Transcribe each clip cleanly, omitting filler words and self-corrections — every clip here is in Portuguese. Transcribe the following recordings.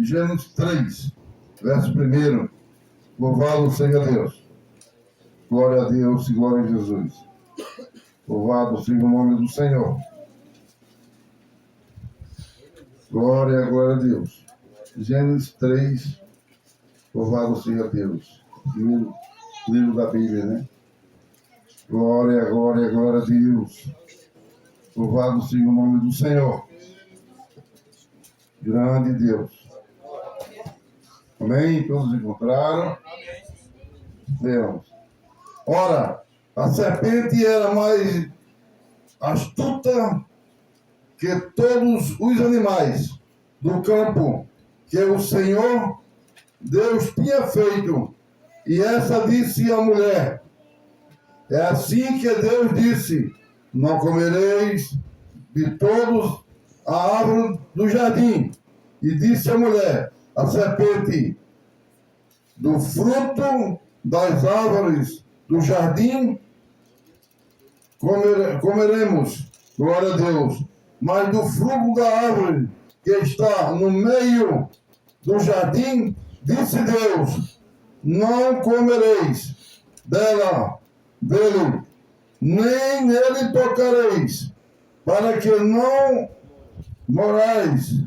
Gênesis 3, verso 1. Louvado seja Deus. Glória a Deus e glória a Jesus. Louvado seja o nome do Senhor. Glória a Deus. Gênesis 3, louvado seja Deus. Livro da Bíblia, né? Glória a Deus. Louvado seja o nome do Senhor. Grande Deus. Amém? Todos encontraram? Deus. Ora, a serpente era mais astuta que todos os animais do campo que o Senhor Deus tinha feito. E essa disse à mulher: é assim que Deus disse: não comereis de todos a árvore do jardim. E disse a mulher, a serpente: do fruto das árvores do jardim comeremos, glória a Deus, mas do fruto da árvore que está no meio do jardim, disse Deus: não comereis dele, nem nele tocareis, para que não morais.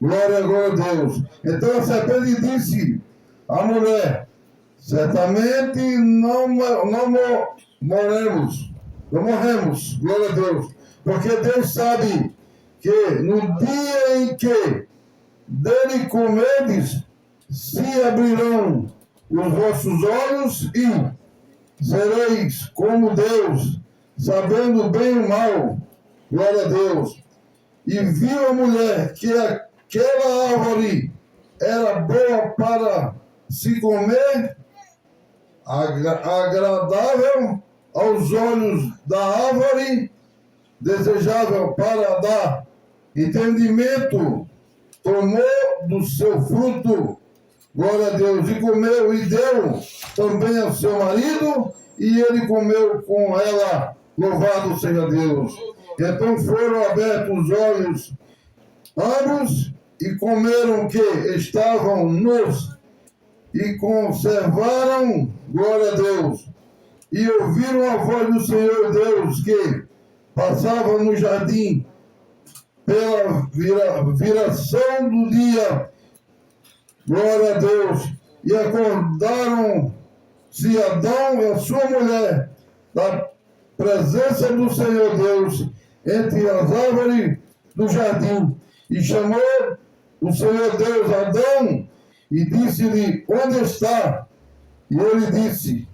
Glória a Deus. Então a serpente disse à mulher: certamente não morremos, glória a Deus, porque Deus sabe que no dia em que dele comerdes, se abrirão os vossos olhos e sereis como Deus, sabendo bem e o mal. Glória a Deus. E viu a mulher que aquela árvore era boa para se comer, agradável aos olhos da árvore, desejável para dar entendimento, tomou do seu fruto, glória a Deus, e comeu e deu também ao seu marido, e ele comeu com ela, louvado seja Deus. Então foram abertos os olhos ambos, e comeram que estavam nus, e conservaram, glória a Deus, e ouviram a voz do Senhor Deus que passava no jardim pela viração do dia, glória a Deus, e acordaram-se Adão e a sua mulher da presença do Senhor Deus entre as árvores do jardim, e chamou o Senhor Deus Adão e disse-lhe: onde está? E ele disse: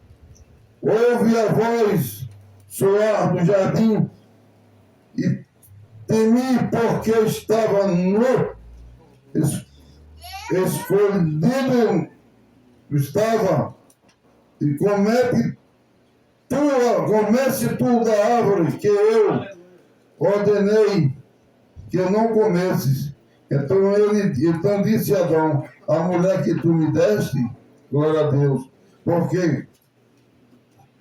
ouvi a voz soar do jardim e temi, porque estava nu, escondido estava, e comece tu da árvore que eu ordenei que não comesses. Então disse Adão: a mulher que tu me deste, glória a Deus, porque,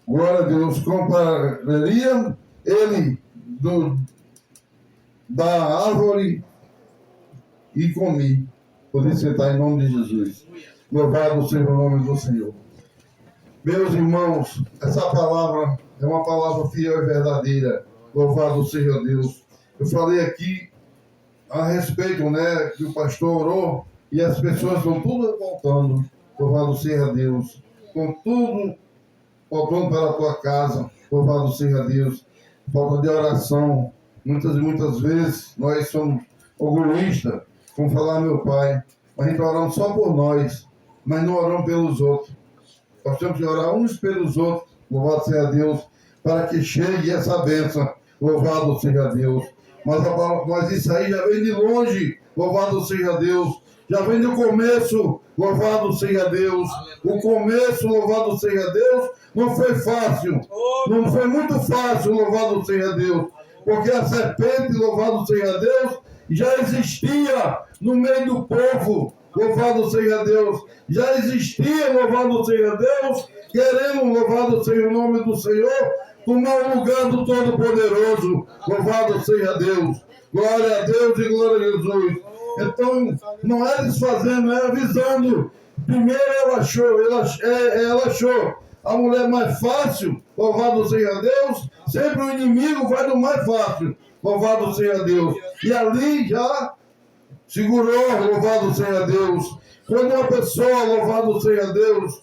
glória a Deus, compraria ele da árvore e comi. Poder sentar em nome de Jesus. Louvado seja o nome do Senhor. Meus irmãos, essa palavra é uma palavra fiel e verdadeira. Louvado seja Deus. Eu falei aqui a respeito, né, que o pastor orou e as pessoas estão tudo voltando. Louvado seja Deus. Com tudo voltando para a tua casa. Louvado seja Deus. Falta de oração. Muitas e muitas vezes nós somos orgulhistas, como falar meu pai. A gente oramos só por nós, mas não oramos pelos outros. Nós temos que orar uns pelos outros. Louvado seja Deus. Para que chegue essa bênção. Louvado seja Deus. Mas isso aí já vem de longe. Louvado seja Deus. Já vem do começo. Louvado seja Deus. O começo, louvado seja Deus, não foi fácil. Não foi muito fácil, louvado seja Deus. Porque a serpente, louvado seja Deus, já existia no meio do povo. Louvado seja Deus. Já existia, louvado seja Deus, querendo, louvado seja o nome do Senhor, tomar o lugar do Todo-Poderoso. Louvado seja Deus. Glória a Deus e glória a Jesus. Então, não é desfazendo, é avisando. Primeiro ela achou a mulher mais fácil, louvado seja Deus. Sempre o inimigo vai do mais fácil, louvado seja Deus. E ali já segurou, louvado seja Deus. Quando uma pessoa, louvado seja Deus,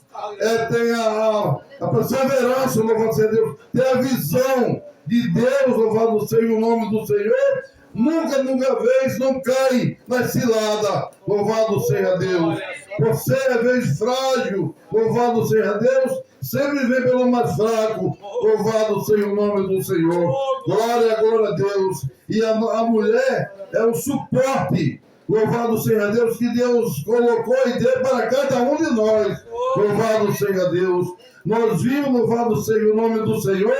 tem a perseverança, louvado seja Deus, tem a visão de Deus, louvado seja o nome do Senhor, nunca vez não cai na cilada, louvado seja Deus. Você é vez frágil, louvado seja Deus, sempre vem pelo mais fraco, louvado seja o nome do Senhor. Glória a Deus. E a mulher é o suporte, louvado seja Deus, que Deus colocou e deu para cada um de nós. Louvado seja Deus. Nós vimos, louvado seja o nome do Senhor,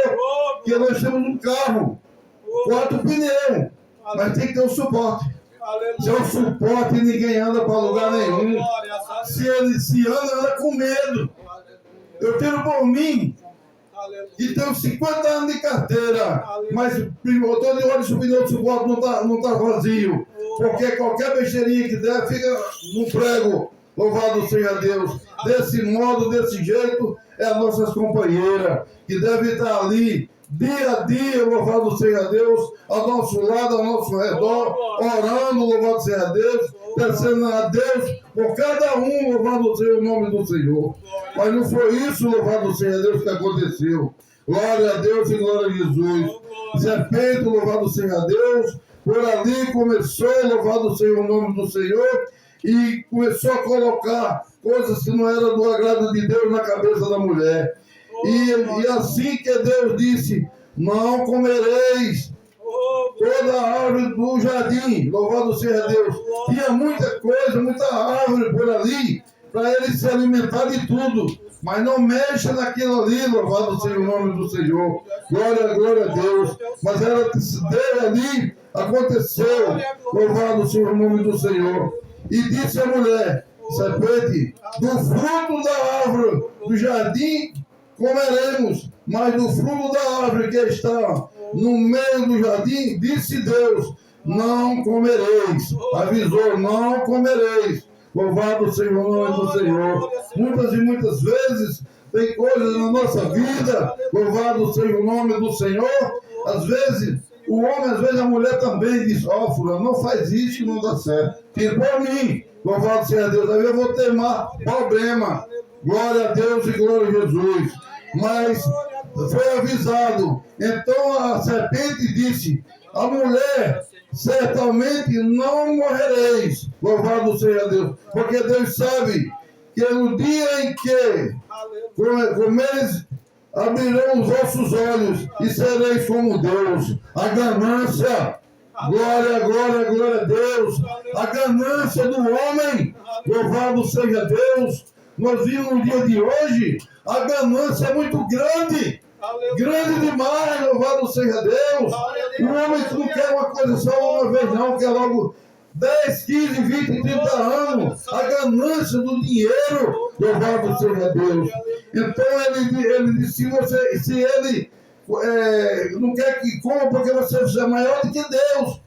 que nós temos um carro, 4 pneus, mas tem que ter um suporte. Sem o suporte, ninguém anda para lugar nenhum. Se anda com medo. Eu tenho por mim, e tenho 50 anos de carteira, mas eu estou de olho se o pneu de suporte não tá vazio. Porque qualquer besteirinha que der, fica no prego. Louvado seja Deus. Desse modo, desse jeito, é a nossa companheira, que deve estar ali, dia a dia, louvado seja Deus, ao nosso lado, ao nosso redor, orando, louvado seja Deus, pensando a Deus por cada um, louvado seja o nome do Senhor. Mas não foi isso, louvado seja Deus, que aconteceu. Glória a Deus e glória a Jesus. Serpente, louvado seja Deus, por ali começou, louvado seja o nome do Senhor, e começou a colocar coisas que não eram do agrado de Deus na cabeça da mulher. E assim que Deus disse, não comereis toda a árvore do jardim, louvado seja Deus. Tinha muita coisa, muita árvore por ali, para ele se alimentar de tudo. Mas não mexa naquilo ali, louvado seja o nome do Senhor. Glória a Deus. Mas ela deu ali, aconteceu, louvado seja o nome do Senhor. E disse a mulher, serpente, do fruto da árvore do jardim comeremos, mas do fruto da árvore que está no meio do jardim, disse Deus, não comereis. Avisou, não comereis. Louvado seja o nome do Senhor. Muitas e muitas vezes tem coisas na nossa vida, louvado seja o nome do Senhor. Às vezes, o homem, às vezes a mulher também diz, fulano, não faz isso que não dá certo. Tira por mim, louvado seja Deus. Aí eu vou ter mais problema. Glória a Deus e glória a Jesus. Mas foi avisado. Então a serpente disse, a mulher, certamente não morrereis. Louvado seja Deus. Porque Deus sabe que no dia em que comeres, abrirão os vossos olhos e sereis como Deus. A ganância, glória a Deus. A ganância do homem, louvado seja Deus. Nós vimos no dia de hoje, a ganância é muito grande. Grande demais, louvado seja Deus. O homem que não quer uma coisa só uma vez não, quer logo 10, 15, 20, 30 anos. A ganância do dinheiro, louvado seja Deus. Então ele disse, se ele não quer que coma porque você é maior do que Deus.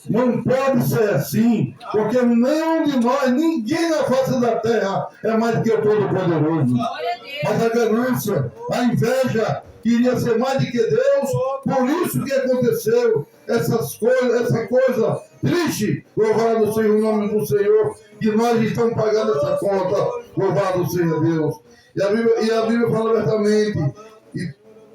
Não pode ser assim, porque nenhum de nós, ninguém na face da terra é mais do que o Todo-Poderoso. Mas a ganância, a inveja, queria ser mais do que Deus, por isso que aconteceu essa coisa triste, louvado seja o nome do Senhor, que nós estamos pagando essa conta, louvado seja Deus. E a Bíblia fala abertamente,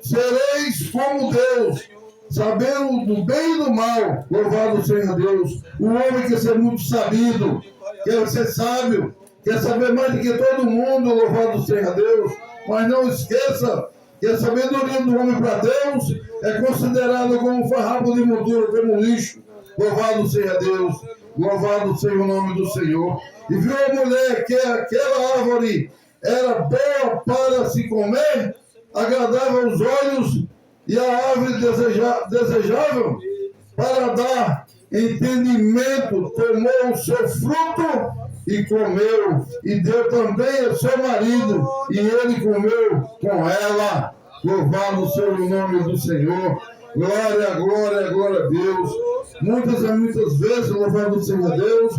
sereis como Deus, sabendo do bem e do mal, louvado seja Deus. O homem quer ser muito sabido, quer ser sábio, quer saber mais do que todo mundo, louvado seja Deus. Mas não esqueça que a sabedoria do homem para Deus é considerada como um farrapo de moldura, como lixo. Louvado seja Deus, louvado seja o nome do Senhor. E viu a mulher que aquela árvore era boa para se comer, agradável aos olhos, e a árvore desejável para dar entendimento, tomou o seu fruto e comeu, e deu também ao seu marido, e ele comeu com ela. Louvado seja o nome do Senhor. Glória a Deus. Muitas e muitas vezes, louvado seja Deus,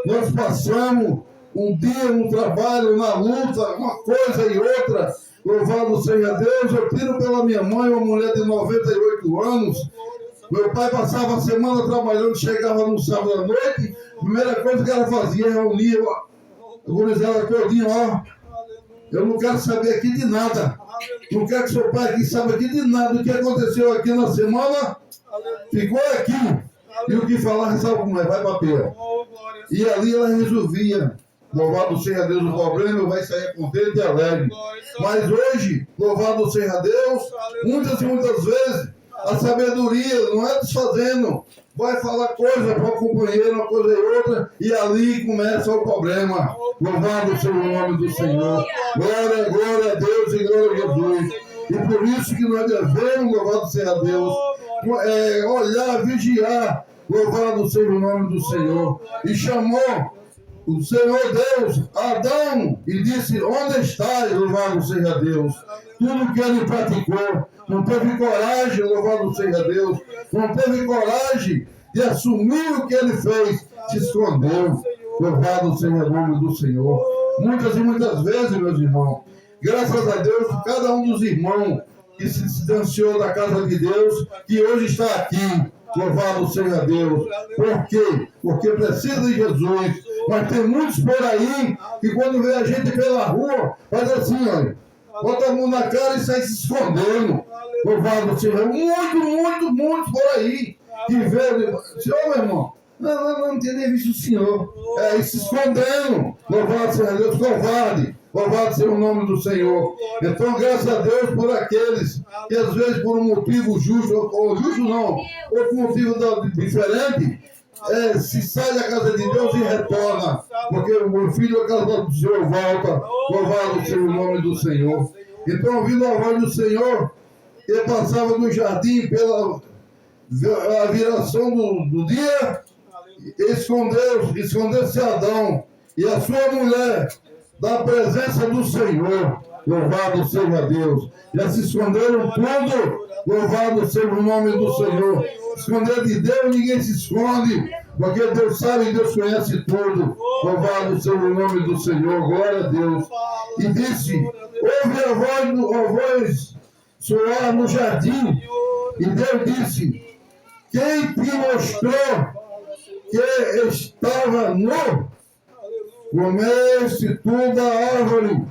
nós passamos um dia no trabalho, na luta, uma coisa e outra. Louvado seja Deus, eu tiro pela minha mãe, uma mulher de 98 anos. Meu pai passava a semana trabalhando, chegava no sábado à noite, a primeira coisa que ela fazia, reunia a gurizada todinha, ó. Eu não quero saber aqui de nada. Não quero que seu pai aqui saiba aqui de nada. O que aconteceu aqui na semana, ficou aqui. E o que falar, sabe como é? Vai para pé. E ali ela resolvia. Louvado seja Deus, o problema vai sair contente e alegre. Mas hoje, louvado seja Deus, muitas e muitas vezes, a sabedoria não é desfazendo. Vai falar coisa para o companheiro, uma coisa e outra, e ali começa o problema. Louvado seja o nome do Senhor. Glória, glória a Deus e glória a Jesus. E por isso que nós devemos, louvado seja Deus, olhar, vigiar, louvado seja o nome do Senhor. E chamou o Senhor Deus, Adão, e disse: onde estás, louvado seja Deus? Tudo que ele praticou, não teve coragem, louvado seja Deus, não teve coragem de assumir o que ele fez, se escondeu, louvado seja o nome do Senhor. Muitas e muitas vezes, meus irmãos, graças a Deus, cada um dos irmãos que se distanciou da casa de Deus, que hoje está aqui, louvado seja Deus. Por quê? Porque precisa de Jesus. Mas tem muitos por aí que quando vê a gente pela rua, faz assim, olha, bota a mão na cara e sai se escondendo. Louvado seja muito por aí. Que vê, senhor, meu irmão, não tinha nem visto o senhor. E se escondendo. Louvado seja Deus, covarde. Louvado seja o nome do Senhor. Então, graças a Deus por aqueles que às vezes por um motivo justo, ou justo não, ou por um motivo diferente, se sai da casa de Deus e retorna, porque o filho da casa do Senhor volta. Louvado seja o nome do Senhor. Então, ouvindo a voz do Senhor, ele passava no jardim pela a viração do dia, escondeu-se Adão e a sua mulher da presença do Senhor. Louvado seja Deus. Já se esconderam tudo. Louvado seja o nome do Senhor. Esconder de Deus, ninguém se esconde, porque Deus sabe e Deus conhece tudo. Louvado seja o nome do Senhor. Glória a Deus. E disse: ouve a voz soar no jardim. E Deus disse: quem te mostrou que estava nu? Comeste tu da árvore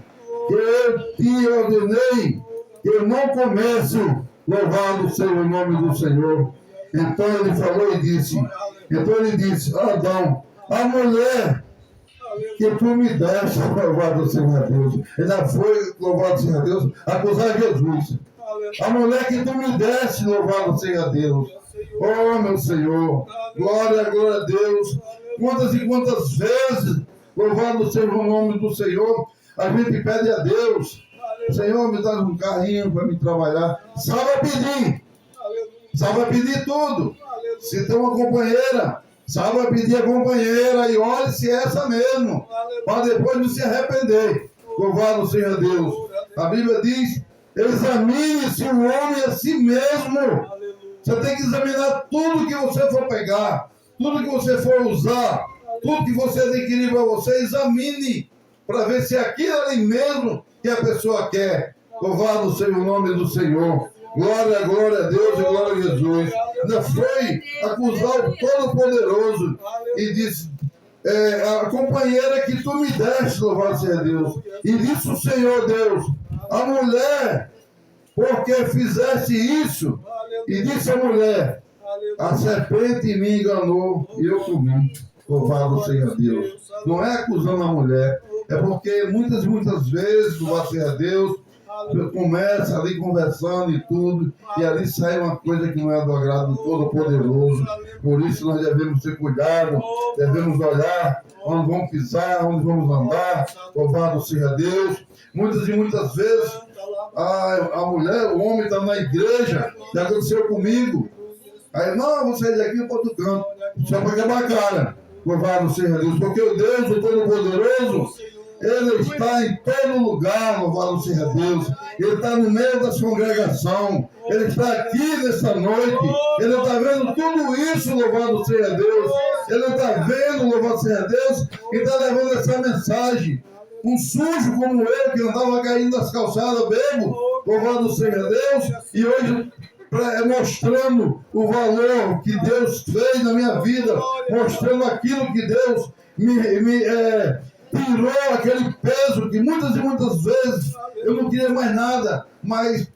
que eu te ordenei que não comesse. Louvado seja o nome do Senhor. Então ele falou e disse: Adão, a mulher que tu me deste, louvado seja Deus. Ele já foi, louvado seja Deus, acusar Jesus. A mulher que tu me deste, louvado seja Deus. Oh, meu Senhor, glória a Deus. Quantas e quantas vezes, louvado seja o nome do Senhor, a gente pede a Deus: Senhor, me dá um carrinho para me trabalhar. Sabe pedir tudo. Se tem uma companheira, sabe pedir a companheira e olhe se é essa mesmo, para depois não se arrepender. Louvado seja Deus. A Bíblia diz: examine-se o homem a si mesmo. Você tem que examinar tudo que você for pegar, tudo que você for usar, tudo que você adquirir para você, examine para ver se é aquilo ali mesmo que a pessoa quer. Louvado seja o nome do Senhor. Glória a Deus e glória a Jesus. Ainda foi acusar o Todo-Poderoso e disse: a companheira que tu me deste, louvado seja Deus. E disse o Senhor Deus: a mulher, porque fizeste isso. E disse a mulher: a serpente me enganou e eu comi. Louvado seja Deus. Não é acusando a mulher, é porque muitas vezes, louvado seja Deus, começa ali conversando e tudo, e ali sai uma coisa que não é do agrado do Todo-Poderoso. Por isso nós devemos ter cuidado, devemos olhar onde vamos pisar, onde vamos andar. Louvado seja Deus. Muitas e muitas vezes a mulher, o homem está na igreja, já aconteceu comigo. Aí, não, vou sair daqui para outro canto, só para quebrar a cara. Louvado seja Deus, porque o Deus, o Todo-Poderoso, Ele está em todo lugar, louvado seja Deus. Ele está no meio das congregações. Ele está aqui nessa noite. Ele está vendo tudo isso, louvado seja Deus. Ele está vendo, louvado seja Deus, e está levando essa mensagem. Um sujo como eu, que andava caindo das calçadas, bebo, louvado seja Deus, e hoje mostrando o valor que Deus fez na minha vida, mostrando aquilo que Deus tirou aquele peso que muitas e muitas vezes eu não queria mais nada, mas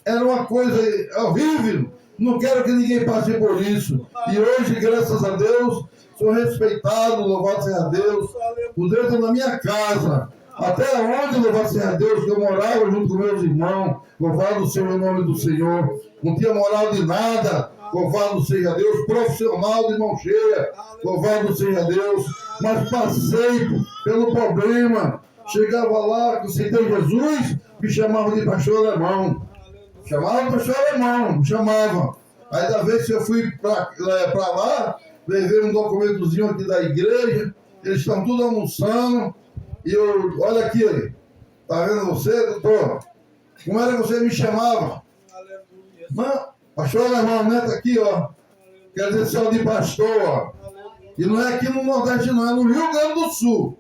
era uma coisa horrível. Não quero que ninguém passe por isso. E hoje, graças a Deus, sou respeitado, louvado seja Deus, por dentro da minha casa. Até onde, louvado seja Deus, que eu morava junto com meus irmãos, louvado seja o nome do Senhor. Não tinha moral de nada, louvado seja Deus, profissional de mão cheia, louvado seja Deus. Mas passei pelo problema, chegava lá, aceitei Jesus, me chamavam de pastor alemão. Chamavam de pastor alemão, me chamavam. Aí da vez que eu fui para lá, levei um documentozinho aqui da igreja, eles estão tudo almoçando, e eu, olha aqui, tá vendo você, doutor? Como era que você me chamava? Mas, pastor alemão, né? Tá aqui, ó. Quer dizer, céu de pastor, ó. E não é aqui no Nordeste, não, é no Rio Grande do Sul.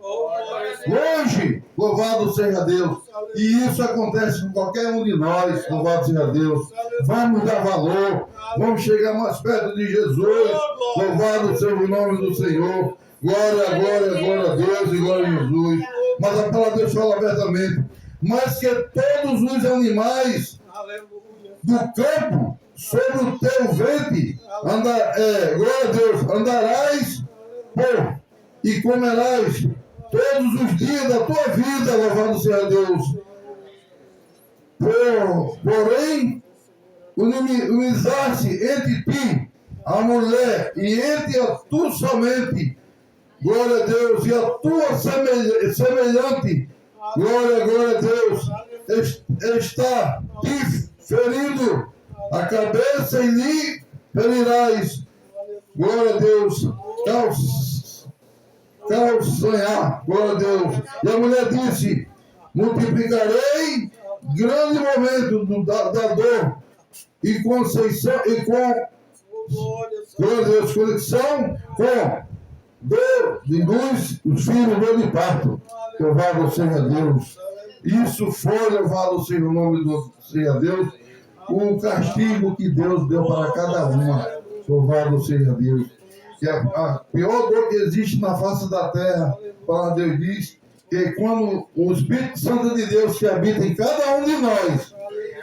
Longe, louvado seja Deus. E isso acontece com qualquer um de nós, louvado seja Deus. Vamos dar valor, vamos chegar mais perto de Jesus. Louvado seja o nome do Senhor. Glória, glória, glória a Deus e glória a Jesus. Mas a palavra de Deus fala abertamente. Mas que todos os animais do campo sobre o teu ventre, glória a Deus, andarás e comerás todos os dias da tua vida, louvado seja Deus. Porém, unizar-se entre ti, a mulher, e entre a tu somente, glória a Deus, e a tua semelhante, glória a Deus, está te ferindo a cabeça e lhe ferirás, glória a Deus, calçanhar, glória a Deus. E a mulher disse: multiplicarei grande momento da dor e conceição, e com glória a Deus, conexão com dor de luz, os filhos dor de parto. Louvado seja Deus. Isso foi, louvado seja o nome do seja Deus, o castigo que Deus deu para cada uma. Louvado seja Deus. Que a pior dor que existe na face da terra, para Deus diz, que quando o Espírito Santo de Deus que habita em cada um de nós,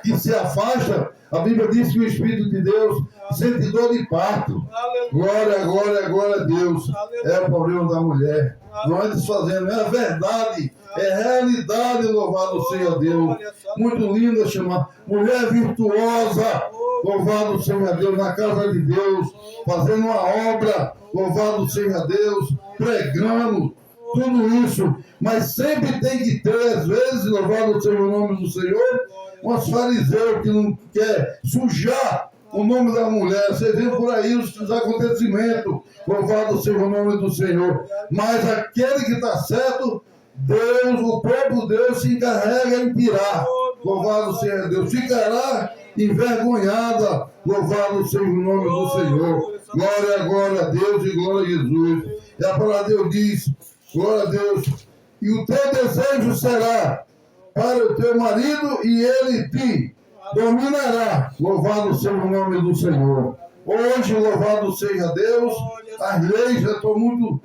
que se afasta, a Bíblia diz que o Espírito de Deus sente dor de parto. Glória, glória, glória a Deus. É o problema da mulher. Não é desfazendo, é a verdade, é realidade, louvado seja Deus. Muito linda chamar. Mulher virtuosa, louvado seja Deus, na casa de Deus, fazendo uma obra, louvado seja Deus, pregando, tudo isso. Mas sempre tem que ter, às vezes, louvado seja o nome do Senhor, uns fariseus que não quer sujar o nome da mulher. Você vê por aí os acontecimentos, louvado seja o nome do Senhor. Mas aquele que está certo, Deus, o próprio Deus se encarrega em tirar. Louvado seja Deus. Ficará envergonhada. Louvado seja o nome do Senhor. Glória, glória a Deus e glória a Jesus. E a palavra de Deus diz, glória a Deus, e o teu desejo será para o teu marido e ele te dominará. Louvado seja o nome do Senhor. Hoje, louvado seja Deus, as leis já estão muito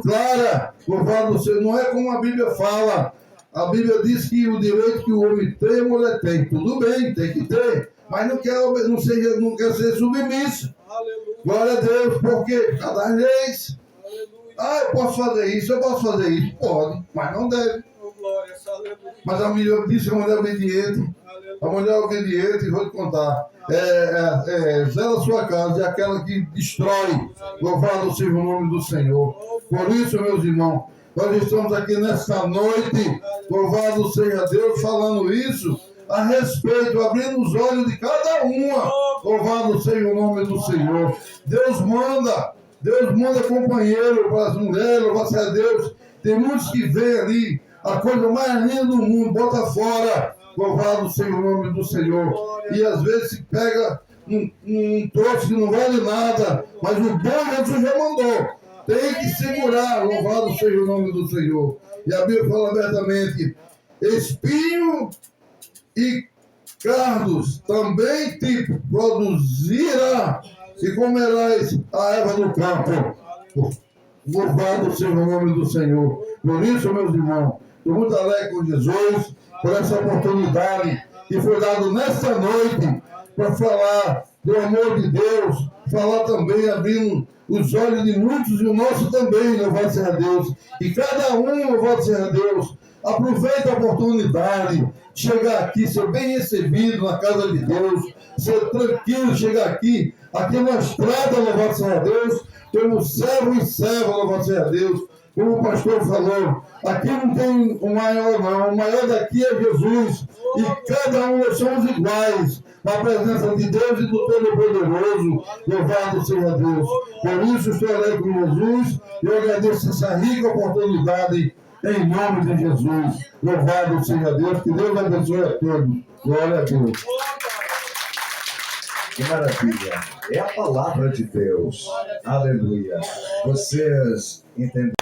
clara. Louvado seja, não é como a Bíblia fala. A Bíblia diz que o direito que o homem tem, a mulher tem. Tudo bem, tem que ter, mas não quer ser submisso. Glória a Deus, porque cada leis. Eu posso fazer isso, eu posso fazer isso. Pode, mas não deve. Mas a mulher disse que a mulher obediente. A mulher obediente, vou te contar, zela a sua casa, é aquela que destrói. Louvado seja o nome do Senhor. Por isso, meus irmãos, nós estamos aqui nesta noite, louvado seja Deus, falando isso a respeito, abrindo os olhos de cada uma. Louvado seja o nome do Senhor. Deus manda companheiro para as mulheres, louvado seja Deus. Tem muitos que vêm ali a coisa mais linda do mundo, bota fora. Louvado seja o nome do Senhor. E às vezes se pega um troço que não vale nada, mas o bom Jesus já mandou. Tem que segurar. Louvado seja o nome do Senhor. E a Bíblia fala abertamente: espinho e cardos também te produzirá, e comerás a erva do campo. Louvado seja o nome do Senhor. Por isso, meus irmãos, estou muito alegre com Jesus, por essa oportunidade que foi dada nesta noite para falar do amor de Deus, falar também abrindo os olhos de muitos e o nosso também, louvado seja Deus. E cada um, louvado seja Deus, aproveita a oportunidade, chegar aqui, ser bem recebido na casa de Deus, ser tranquilo, chegar aqui nós trata, louvado seja Deus, temos servo e serva, louvado seja Deus. Como o pastor falou, aqui não tem o maior não, o maior daqui é Jesus, e cada um nós somos iguais, na presença de Deus e do Todo-Poderoso, louvado seja Deus. Por isso estou alegre com Jesus, e eu agradeço essa rica oportunidade, em nome de Jesus. Louvado seja Deus, que Deus abençoe a todos. Glória a Deus. Que maravilha. É a palavra de Deus. Aleluia. Vocês entenderam?